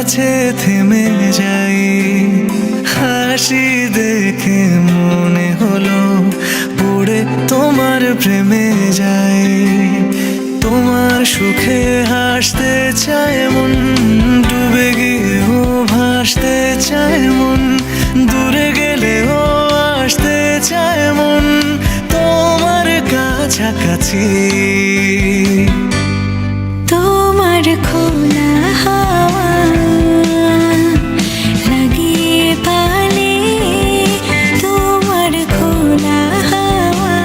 কাছে থেমে যাই। হাসি দেখে মনে হলো পড়ে তোমার প্রেমে যাই। তোমার সুখে হাসতে চায় মন, ডুবে গিয়েও ভাসতে চায় মন। দূরে গেলেও আসতে চায় মন তোমার কাছাকাছি। তোমার খোলা হাওয়া লাগিয়ে পালে, তোমার খোলা হাওয়া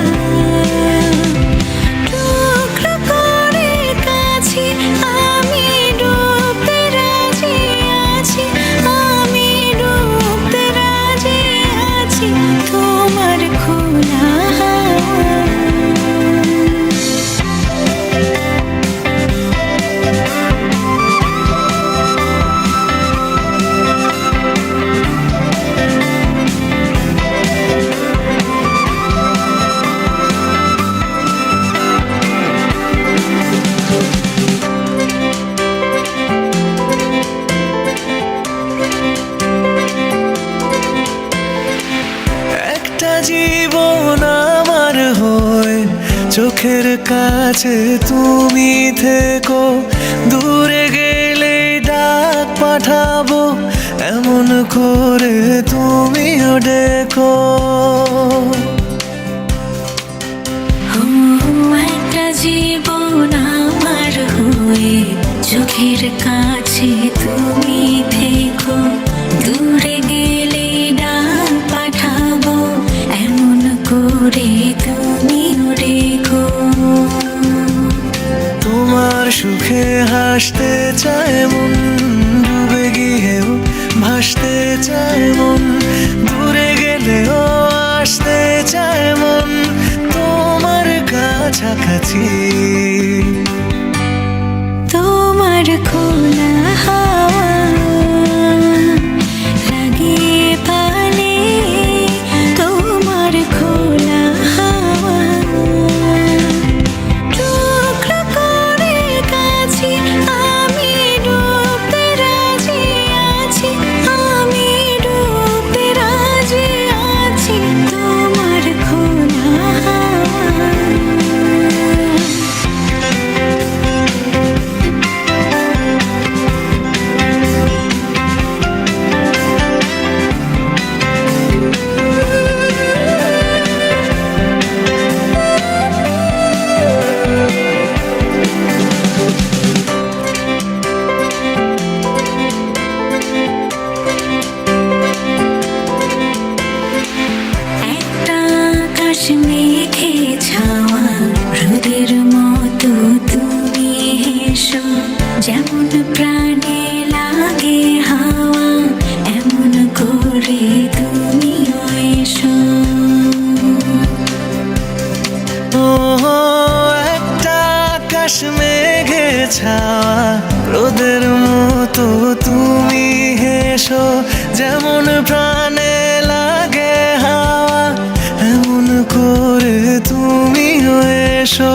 টুকরো করে কাছে আমি ডুবতে রাজি আছি, আমি ডুবতে রাজি আছি তোমার খোলা হাওয়া। জীবন আমার হয়ে চোখের কাছে তুমি থেকো, দূরে গেলে ডাক পাঠাবো এমন করে তুমিও ডেকো। একটা জীবন আমার হয়ে চোখের কাছে তুমি থেকো, দূরে গেলে ডাক পাঠাবো এমন করে তুমিও রেখো। তোমার সুখে হাসতে চায় মন, ডুবে গিয়েও ভাসতে চায় মন। দূরে গেলেও আসতে চায় মন তোমার কাছাকাছি। তোমার খোলা হাওয়া লাগিয়ে পালে, তোমার খোলা হাওয়া টুকরো করে কাছে আমি ডুবতে রাজি আছি, আমি ডুবতে রাজি আছি তোমার খোলা হাওয়া। মেঘে ছাওয়া রোদের মতো তুমি হেসো, যেমন প্রাণে লাগে হাওয়া এমন করে তুমিও এসো। একটা আকাশ মেঘে ছাওয়া রোদের মতো তুমি হেসো, যেমন প্রাণে লাগে হাওয়া এমন করে তুমিও এসো।